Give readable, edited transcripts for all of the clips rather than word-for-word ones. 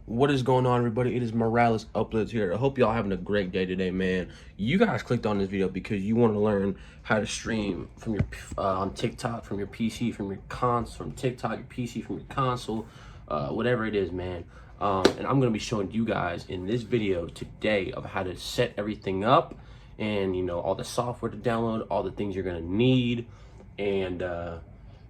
What is going on, everybody? It is Morales Uploads here. I hope y'all having a great day today, man. You guys clicked on this video because you want to learn how to stream from your on TikTok, from your PC, from your console, from TikTok, your PC, from your console, whatever it is, man. And I'm gonna be showing you guys in this video today of how to set everything up, and all the software to download, all the things you're gonna need, and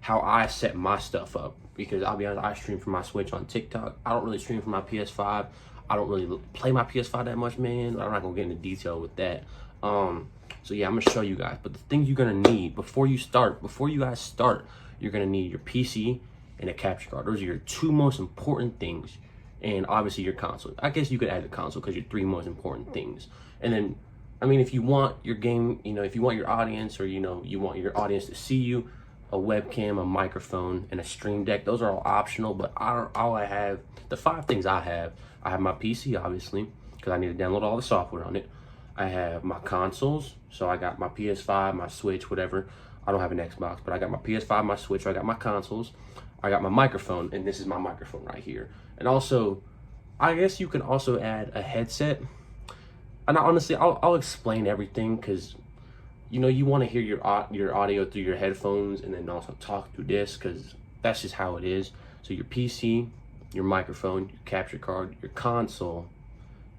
how I set my stuff up. Because I'll be honest, I stream from my Switch on TikTok. I don't really stream from my PS5. I don't really play my PS5 that much, man. I'm not gonna get into detail with that. So yeah, I'm gonna show you guys. But the things you're gonna need before you guys start, you're gonna need your PC and a capture card. Those are your two most important things, and obviously your console. I guess you could add the console because your three most important things. And then, I mean, if you want your game, if you want your audience, or you want your audience to see you, a webcam, a microphone, and a stream deck. Those are all optional, but all I have, the five things I have my PC, obviously, because I need to download all the software on it. I have my consoles, so I got my PS5, my Switch, whatever. I don't have an Xbox, but I got my PS5, my Switch, I got my consoles. I got my microphone, and this is my microphone right here. And also, I guess you can also add a headset. And honestly, I'll explain everything, because you want to hear your audio through your headphones, and then also talk through this, because that's just how it is. So your PC, your microphone, your capture card, your console,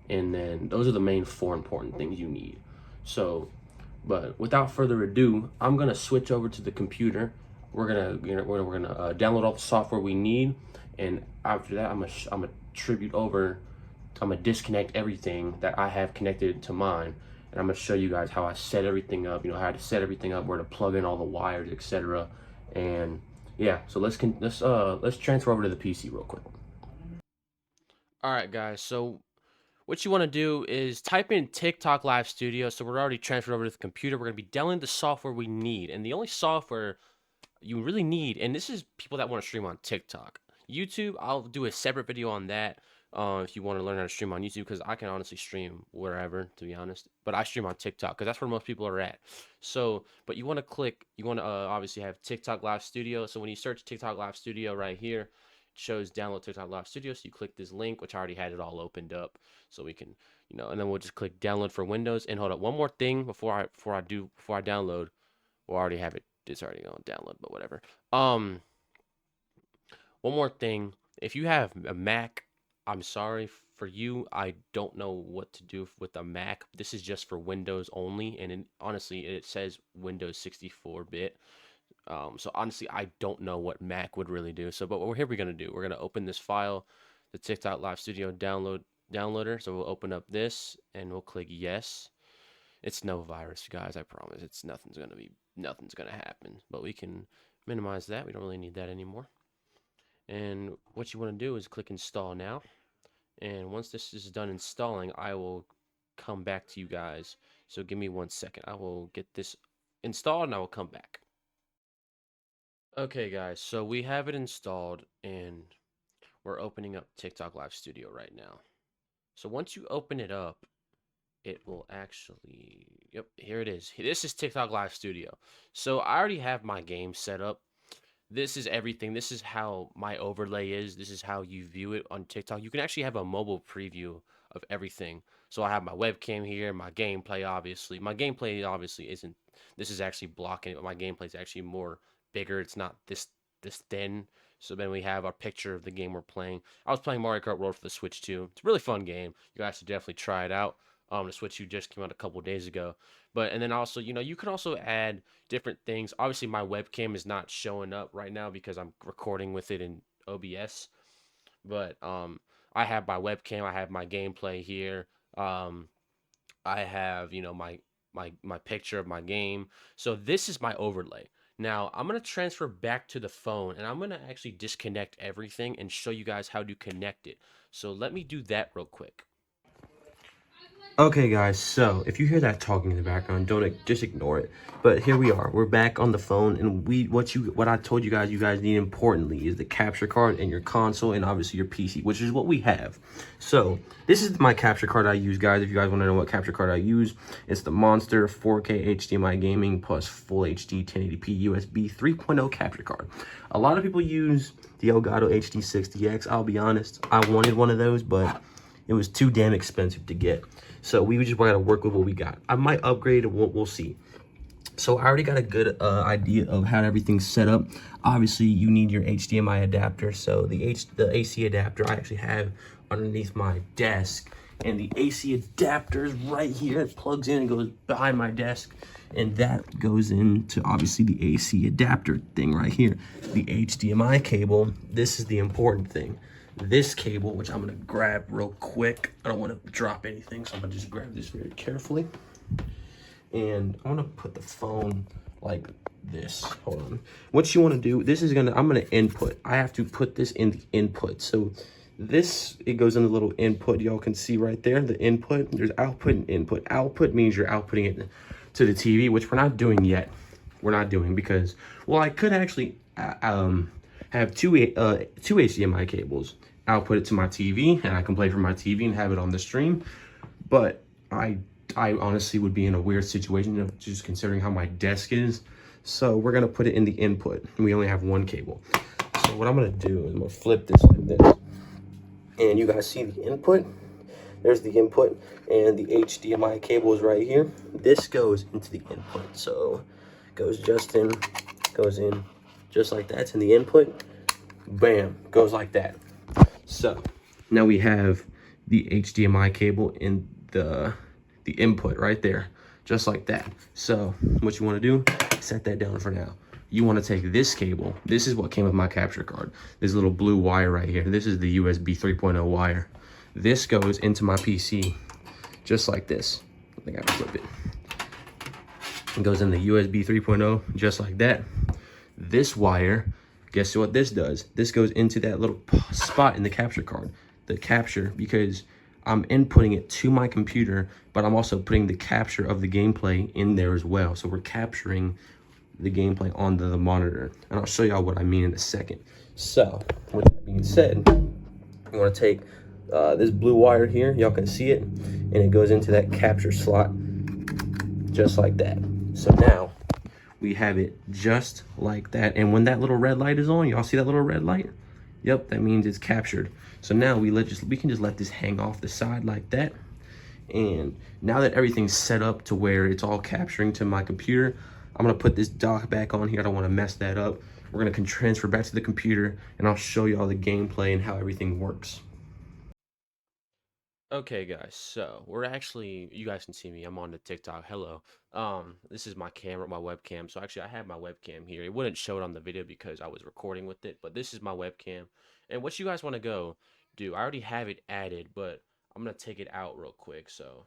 and then those are the main four important things you need. So, but without further ado, I'm gonna switch over to the computer. We're gonna download all the software we need, and after that, I'm gonna disconnect everything that I have connected to mine. And I'm gonna show you guys how I set everything up, how to set everything up, where to plug in all the wires, etc. And yeah, so let's transfer over to the PC real quick. All right, guys. So what you want to do is type in TikTok Live Studio. So we're already transferred over to the computer. We're gonna be downloading the software we need, and the only software you really need, and this is people that want to stream on TikTok. YouTube, I'll do a separate video on that. If you want to learn how to stream on YouTube, because I can honestly stream wherever, to be honest. But I stream on TikTok because that's where most people are at. So, but you want to obviously have TikTok Live Studio. So when you search TikTok Live Studio right here, it shows download TikTok Live Studio. So you click this link, which I already had it all opened up. So we can, and then we'll just click download for Windows. And hold up, one more thing before I download. We'll already have it. It's already on download, but whatever. One more thing. If you have a Mac, I'm sorry for you. I don't know what to do with a Mac. This is just for Windows only, and honestly, it says Windows 64-bit. So honestly, I don't know what Mac would really do. So, but what we're gonna do, we're gonna open this file, the TikTok Live Studio downloader. So we'll open up this, and we'll click yes. It's no virus, guys. I promise. Nothing's gonna happen. But we can minimize that. We don't really need that anymore. And what you want to do is click install now. And once this is done installing, I will come back to you guys. So give me 1 second. I will get this installed and I will come back. Okay, guys, so we have it installed and we're opening up TikTok Live Studio right now. So once you open it up, it will actually, yep, here it is. This is TikTok Live Studio. So I already have my game set up. This is everything. This is how my overlay is. This is how you view it on TikTok. You can actually have a mobile preview of everything. So I have my webcam here, my gameplay, obviously. My gameplay obviously isn't, this is actually blocking it, but my gameplay is actually more bigger. It's not this thin. So then we have our picture of the game we're playing. I was playing Mario Kart World for the Switch too. It's a really fun game. You guys should definitely try it out. The Switch just came out a couple days ago. But, and then also, you can also add different things. Obviously, my webcam is not showing up right now because I'm recording with it in OBS. But I have my webcam, I have my gameplay here. I have, my picture of my game. So this is my overlay. Now, I'm going to transfer back to the phone, and I'm going to actually disconnect everything and show you guys how to connect it. So let me do that real quick. Okay, guys, so if you hear that talking in the background, just ignore it. But here we are. We're back on the phone, and what I told you guys need importantly is the capture card and your console, and obviously your PC, which is what we have. So this is my capture card I use, guys. If you guys want to know what capture card I use, it's the Monster 4K HDMI Gaming plus Full HD 1080p USB 3.0 capture card. A lot of people use the Elgato HD60X. I'll be honest, I wanted one of those, but it was too damn expensive to get. So we just gotta work with what we got. I might upgrade, we'll see. So I already got a good idea of how everything's set up. Obviously, you need your HDMI adapter. So the AC adapter I actually have underneath my desk. And the AC adapter is right here. It plugs in and goes behind my desk. And that goes into, obviously, the AC adapter thing right here. The HDMI cable, this is the important thing. This cable, which I'm going to grab real quick. I don't want to drop anything, so I'm going to just grab this very carefully. And I want to put the phone like this. Hold on. What you want to do, this is I'm going to input. I have to put this in the input. So this, it goes in the little input. Y'all can see right there, the input. There's output and input. Output means you're outputting it to the TV, which we're not doing yet. We're not doing because, well, I could actually have two HDMI cables. Output it to my TV, and I can play from my TV and have it on the stream. But I honestly would be in a weird situation just considering how my desk is. So we're gonna put it in the input, and we only have one cable. So what I'm gonna do is I'm gonna flip this like this. And you guys see the input? There's the input, and the HDMI cable is right here. This goes into the input. So goes in just like that. It's in the input. Bam, goes like that. So now we have the HDMI cable in the input right there, just like that. So what you want to do, set that down for now. You want to take this cable. This is what came with my capture card. This little blue wire right here. This is the USB 3.0 wire. This goes into my PC just like this. I think I can flip it. It goes in the USB 3.0 just like that. This wire, guess what this does? This goes into that little spot in the capture card. The capture, because I'm inputting it to my computer, but I'm also putting the capture of the gameplay in there as well. So we're capturing the gameplay onto the monitor. And I'll show y'all what I mean in a second. So, with that being said, you want to take this blue wire here. Y'all can see it. And it goes into that capture slot just like that. So now, we have it just like that. And when that little red light is on, y'all see that little red light? Yep, that means it's captured. So now we can just let this hang off the side like that. And now that everything's set up to where it's all capturing to my computer, I'm gonna put this dock back on here. I don't wanna mess that up. We're gonna transfer back to the computer, and I'll show you all the gameplay and how everything works. Okay, guys, so we're actually, you guys can see me, I'm on the TikTok. Hello. This is my camera, my webcam. So actually I have my webcam here. It wouldn't show it on the video because I was recording with it, but this is my webcam. And what you guys want to go do, I already have it added, but I'm gonna take it out real quick. So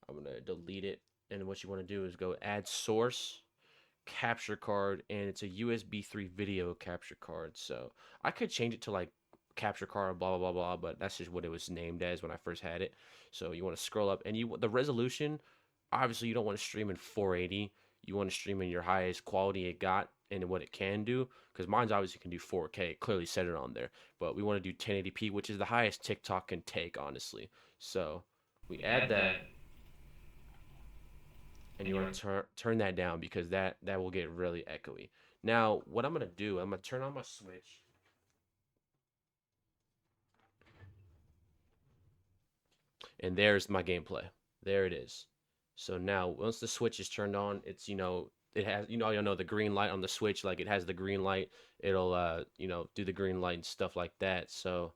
I'm gonna delete it, and what you want to do is go add source capture card, and it's a USB 3 video capture card. So I could change it to like capture card blah blah blah blah, but that's just what it was named as when I first had it. So you want to scroll up, and the resolution, obviously you don't want to stream in 480. You want to stream in your highest quality it got and what it can do, because mine's obviously can do 4K. It clearly said it on there, but we want to do 1080p, which is the highest TikTok can take, honestly. So we add that, and you want to turn that down because that will get really echoey. Now, what I'm going to do, I'm going to turn on my switch. And there's my gameplay. There it is. So now, once the switch is turned on, it's, it has, you'll know the green light on the switch, like it has the green light. It'll, do the green light and stuff like that. So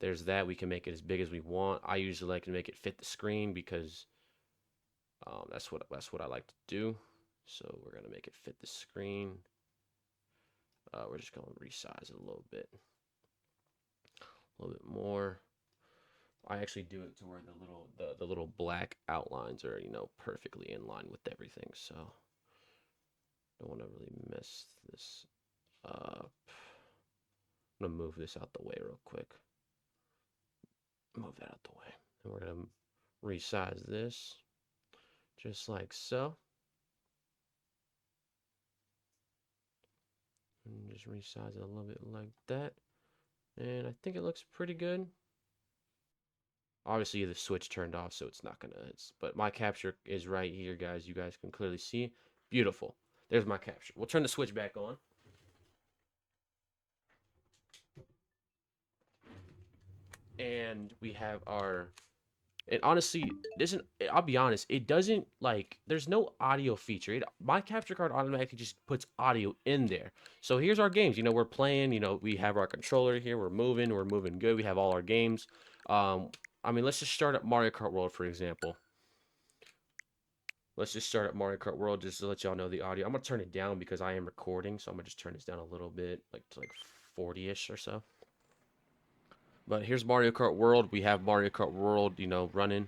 there's that. We can make it as big as we want. I usually like to make it fit the screen because that's what I like to do. So we're gonna make it fit the screen. We're just gonna resize it a little bit more. I actually do it to where the little black outlines are perfectly in line with everything. So don't want to really mess this up. I'm gonna move this out the way real quick. Move that out the way, and we're gonna resize this just like so. And just resize it a little bit like that. And I think it looks pretty good. Obviously the switch turned off, so it's not gonna, but my capture is right here, guys. You guys can clearly see. Beautiful. There's my capture. We'll turn the switch back on. and we have our. And honestly, doesn't I'll be honest, it doesn't like there's no audio feature. My capture card automatically just puts audio in there. So here's our games. We're playing. We have our controller here. We're moving good. We have all our games. I mean, let's just start up Mario Kart World for example. Let's just start up Mario Kart World just to let y'all know the audio. I'm gonna turn it down because I am recording, so I'm gonna just turn this down a little bit, like to like 40-ish or so. But here's Mario Kart World. We have Mario Kart World, running.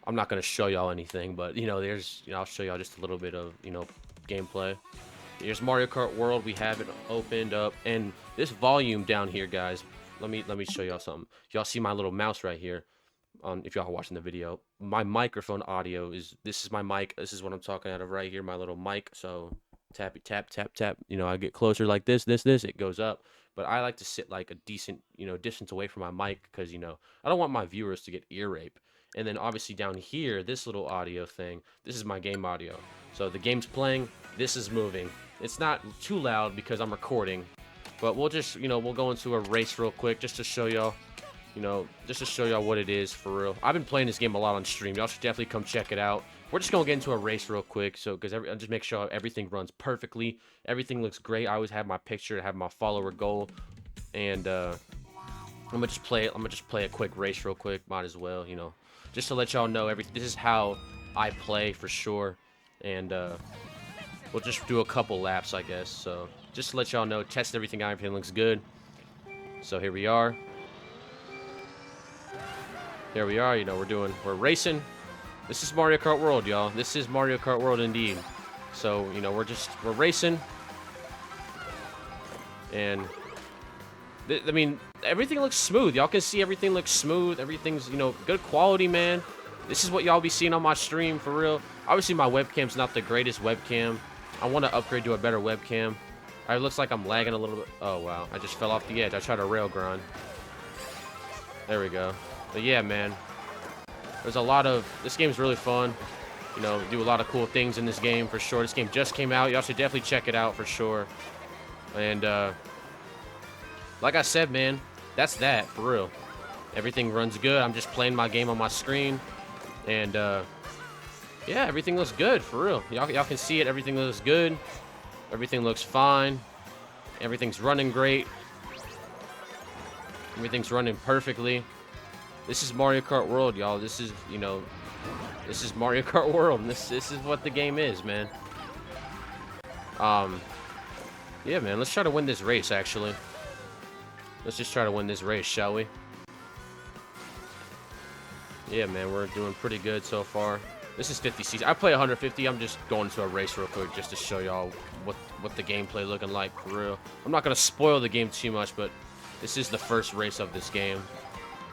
I'm not going to show y'all anything, but, I'll show y'all just a little bit of, gameplay. Here's Mario Kart World. We have it opened up. And this volume down here, guys, let me show y'all something. Y'all see my little mouse right here. If y'all are watching the video. My microphone audio this is my mic. This is what I'm talking out of right here, my little mic. So tap, tap, tap, tap. I get closer like this, it goes up. But I like to sit like a decent, distance away from my mic because, I don't want my viewers to get ear rape. And then obviously down here, this little audio thing, this is my game audio. So the game's playing, this is moving. It's not too loud because I'm recording, but we'll just, we'll go into a race real quick just to show y'all, just to show y'all what it is for real. I've been playing this game a lot on stream. Y'all should definitely come check it out. We're just going to get into a race real quick, so because I'll just make sure everything runs perfectly. Everything looks great. I always have my picture, have my follower goal, and I'm gonna just play a quick race real quick. Might as well, just to let y'all know everything. This is how I play for sure, and we'll just do a couple laps, I guess. So just to let y'all know, test everything out. Everything looks good. So here we are. There we are. We're racing. This is Mario Kart World, y'all. This is Mario Kart World indeed. So, we're racing. And, I mean, everything looks smooth. Y'all can see everything looks smooth. Everything's, good quality, man. This is what y'all be seeing on my stream, for real. Obviously, my webcam's not the greatest webcam. I want to upgrade to a better webcam. It looks like I'm lagging a little bit. Oh, wow. I just fell off the edge. I tried to rail grind. There we go. But, yeah, man. There's a lot of... This game's really fun. Do a lot of cool things in this game, for sure. This game just came out. Y'all should definitely check it out, for sure. And, like I said, man, that's that, for real. Everything runs good. I'm just playing my game on my screen. And, yeah, everything looks good, for real. Y'all can see it. Everything looks good. Everything looks fine. Everything's running great. Everything's running perfectly. This is Mario Kart World, y'all. This is, this is Mario Kart World. This is what the game is, man. Yeah, man. Let's try to win this race, actually. Let's just try to win this race, shall we? Yeah, man. We're doing pretty good so far. This is 50cc. I play 150. I'm just going to a race real quick just to show y'all what the gameplay looking like, for real. I'm not going to spoil the game too much, but this is the first race of this game.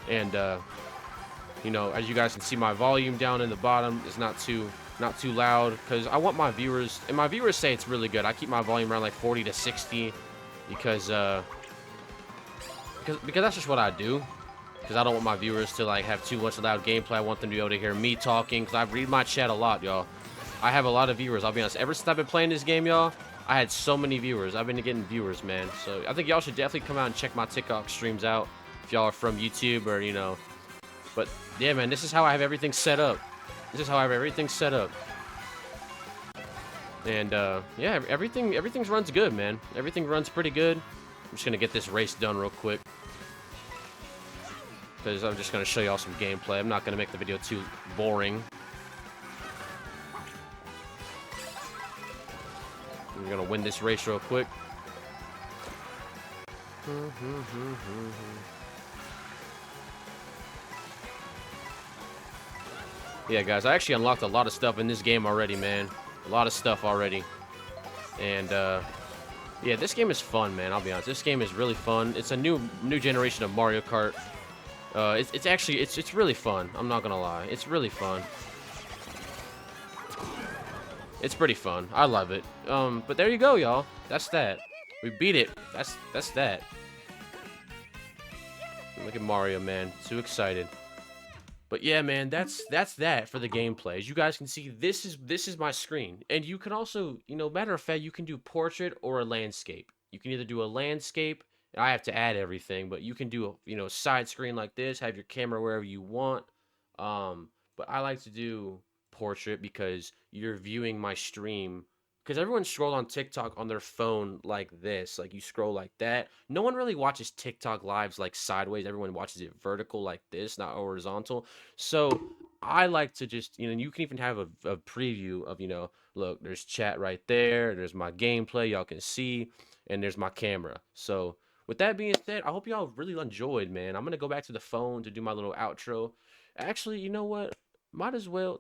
And, as you guys can see, my volume down in the bottom is not too loud because I want my viewers, and my viewers say it's really good. I keep my volume around like 40 to 60 because that's just what I do. Because I don't want my viewers to like have too much loud gameplay. I want them to be able to hear me talking because I read my chat a lot, y'all. I have a lot of viewers. I'll be honest. Ever since I've been playing this game, y'all, I had so many viewers. I've been getting viewers, man. So I think y'all should definitely come out and check my TikTok streams out. If y'all are from YouTube or, but yeah, man, this is how I have everything set up. This is how I have everything set up. And, yeah, everything runs good, man. Everything runs pretty good. I'm just going to get this race done real quick. Because I'm just going to show y'all some gameplay. I'm not going to make the video too boring. I'm going to win this race real quick. Yeah, guys, I actually unlocked a lot of stuff in this game already, man. A lot of stuff already. And, yeah, this game is fun, man. I'll be honest. This game is really fun. It's a new generation of Mario Kart. It's really fun. I'm not gonna lie. It's really fun. It's pretty fun. I love it. But there you go, y'all. That's that. We beat it. That's that. Look at Mario, man. Too excited. But yeah, man, that's that for the gameplay. As you guys can see, this is my screen. And you can also, matter of fact, you can do portrait or a landscape. You can either do a landscape I have to add everything, but you can do a, you know, side screen like this, have your camera wherever you want. But I like to do portrait because you're viewing my stream. Because everyone scrolled on TikTok on their phone like this, like you scroll like that. No one really watches TikTok lives like sideways. Everyone watches it vertical like this, not horizontal. So I like to just, you know, you can even have a preview of, you know, look, there's chat right there. There's my gameplay, y'all can see, and there's my camera. So with that being said, I hope y'all really enjoyed, man. I'm gonna go back to the phone to do my little outro. Actually, you know what? Might as well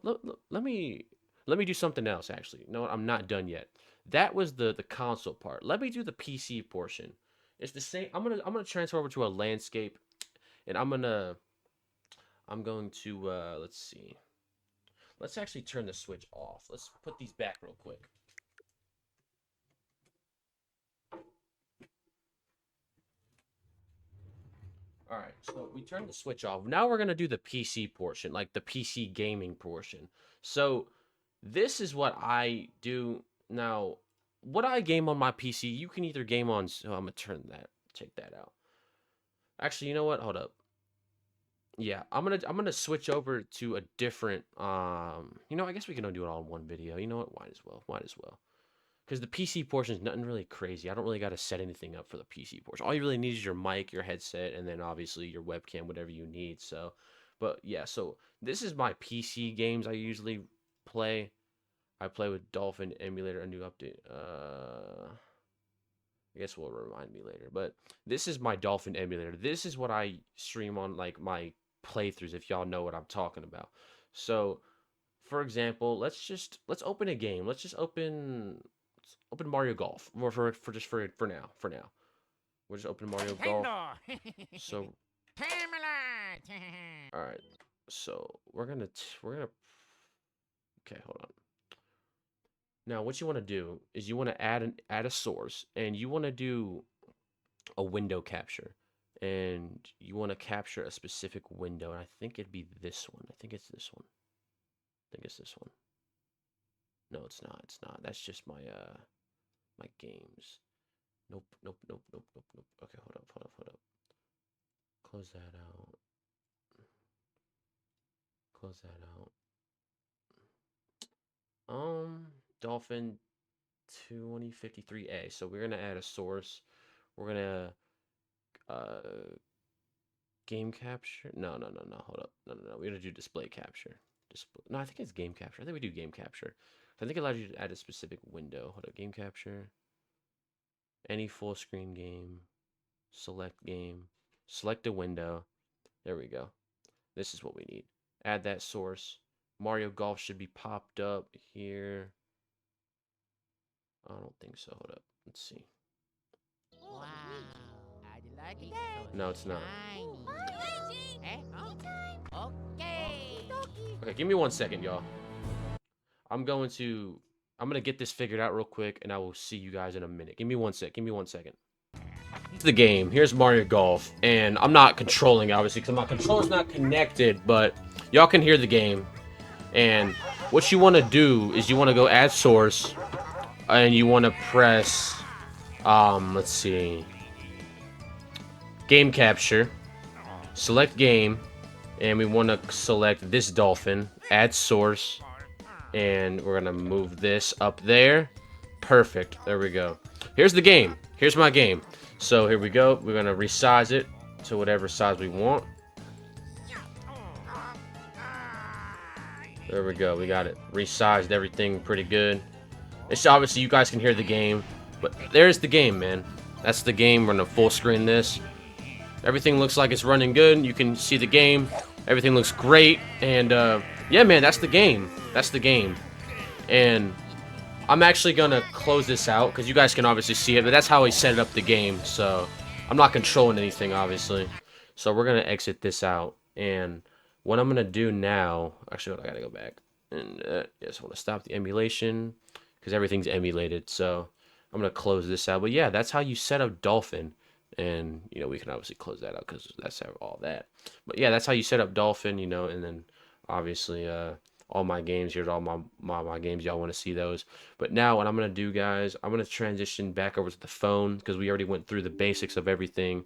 let me do something else. Actually, you know what? I'm not done yet. That was the console part. Let me do the PC portion. It's the same. I'm gonna transfer over to a landscape, and I'm going to let's see. Let's actually turn the switch off. Let's put these back real quick. All right, so we turned the switch off. Now we're gonna do the PC portion, like the PC gaming portion. So this is what I do now. What I game on my PC, you can either game on. So I'm gonna take that out. Actually, you know what? Hold up. Yeah, I'm gonna switch over to a different. You know, I guess we can do it all in one video. You know what? Might as well. Might as well. Because the PC portion is nothing really crazy. I don't really got to set anything up for the PC portion. All you really need is your mic, your headset, and then obviously your webcam, whatever you need. So, but yeah, so this is my PC games I usually play. I play with Dolphin Emulator, a new update. I guess will remind me later. But this is my Dolphin Emulator. This is what I stream on, like my playthroughs, if y'all know what I'm talking about. So, for example, let's open a game. Let's open Mario Golf. For just for now. For now, we're just open Mario Golf. So, all right. So we're gonna. Okay, hold on. Now, what you want to do is you want to add a source, and you want to do a window capture, and you want to capture a specific window, and I think it'd be this one. I think it's this one. I think it's this one. No, it's not. It's not. That's just my games. Nope, nope, nope, nope, nope, nope. Okay, hold up. Close that out. Close that out. Dolphin 2053A. So we're gonna add a source. We're gonna game capture. No. Hold up. No. We're gonna do display capture. Display. No, I think it's game capture. I think we do game capture. I think it allows you to add a specific window. Hold up. Game capture. Any full screen game. Select game. Select a window. There we go. This is what we need. Add that source. Mario Golf should be popped up here. I don't think so. Hold up. Let's see. Wow. How'd you like it? No, it's not. Okay. Okay, give me 1 second, y'all. I'm gonna get this figured out real quick, and I will see you guys in a minute. Give me 1 sec. Give me 1 second. The game. Here's Mario Golf, and I'm not controlling, obviously, because my controller's not connected, but y'all can hear the game. And what you want to do is you want to go add source, and you want to press, let's see, game capture, select game, and we want to select this dolphin, add source, and we're gonna move this up there. Perfect. There we go. Here's the game. Here's my game. So here we go. We're gonna resize it to whatever size we want. There we go. We got it resized, everything pretty good. It's obviously you guys can hear the game, but there's the game, man. That's the game. We're gonna full screen this. Everything looks like it's running good. You can see the game. Everything looks great, and yeah, man, that's the game. That's the game. And I'm actually gonna close this out because you guys can obviously see it, but that's how I set up the game. So I'm not controlling anything, obviously. So we're gonna exit this out, and what I'm gonna do now, actually, I gotta go back, and yes, I want to stop the emulation because everything's emulated. So I'm gonna close this out. But yeah, that's how you set up Dolphin, and you know we can obviously close that out because that's all that. But yeah, that's how you set up Dolphin, you know, and then obviously all my games. Here's all my games. Y'all want to see those. But now what I'm going to do, guys, I'm going to transition back over to the phone because we already went through the basics of everything.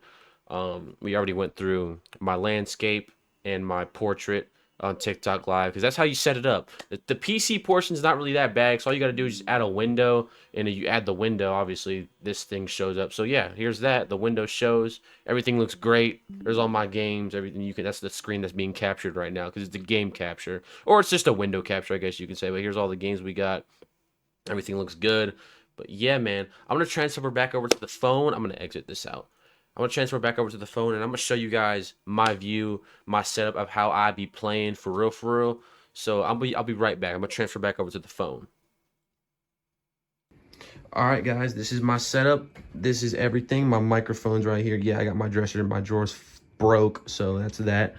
We already went through my landscape and my portrait on TikTok Live because that's how you set it up. The PC portion is not really that bad. So all you got to do is just add a window, and if you add the window, obviously this thing shows up. So yeah, here's that. The window shows. Everything looks great. There's all my games. Everything you can. That's the screen that's being captured right now because it's the game capture, or it's just a window capture, I guess you can say. But here's all the games we got. Everything looks good. But yeah, man, I'm gonna transfer back over to the phone. I'm gonna exit this out. I'm gonna transfer back over to the phone, and I'm gonna show you guys my view, my setup of how I be playing for real, for real. So I'll be right back. I'm gonna transfer back over to the phone. All right, guys, this is my setup. This is everything. My microphone's right here. Yeah, I got my dresser. My drawers broke, so that's that.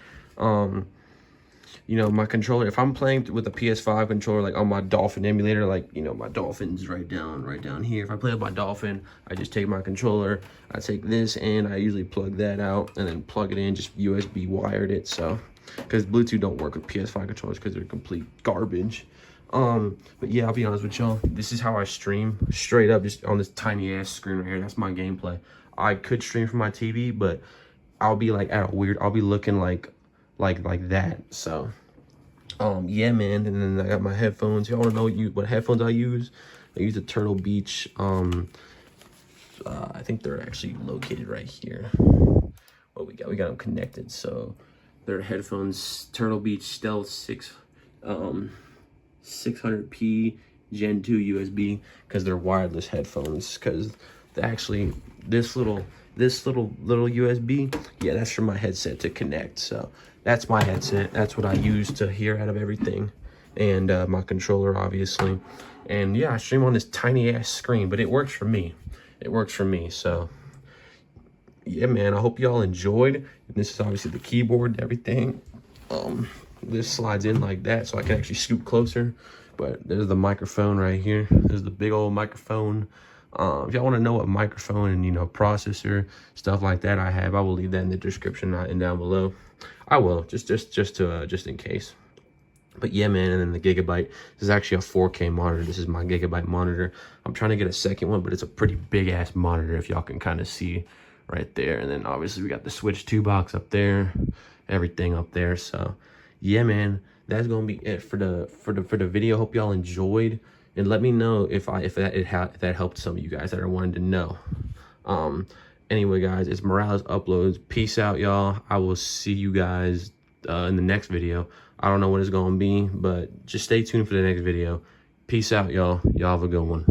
You know, my controller, if I'm playing with a PS5 controller, like on my Dolphin emulator, like, you know, my Dolphin's right down here. If I play with my Dolphin, I just take my controller, I take this, and I usually plug that out and then plug it in, just USB wired it. So, because Bluetooth don't work with PS5 controllers because they're complete garbage. But yeah, I'll be honest with y'all. This is how I stream, straight up, just on this tiny ass screen right here. That's my gameplay. I could stream from my TV, but I'll be like at a weird, I'll be looking like that. So yeah, man. And then I got my headphones. Y'all want to know what headphones I use? I use the Turtle Beach. I think they're actually located right here. What we got them connected. So they're headphones, Turtle Beach Stealth 600p Gen 2 USB, because they're wireless headphones. Because actually this little USB, yeah, that's for my headset to connect. So that's my headset. That's what I use to hear out of everything, and my controller, obviously. And yeah, I stream on this tiny ass screen, but it works for me. It works for me. So yeah, man, I hope y'all enjoyed. And this is obviously the keyboard and everything. This slides in like that, so I can actually scoot closer. But there's the microphone right here. There's the big old microphone. If y'all want to know what microphone and, you know, processor, stuff like that I have, I will leave that in the description and down below. I will, just in case. But yeah, man, and then the Gigabyte. This is actually a 4K monitor. This is my Gigabyte monitor. I'm trying to get a second one, but it's a pretty big ass monitor, if y'all can kind of see right there. And then obviously we got the Switch 2 box up there, everything up there. So yeah, man, that's gonna be it for the video. Hope y'all enjoyed, and let me know if that helped some of you guys that are wanting to know. Anyway, guys, it's Morales Uploads. Peace out, y'all. I will see you guys in the next video. I don't know what it's gonna be, but just stay tuned for the next video. Peace out, y'all. Y'all have a good one.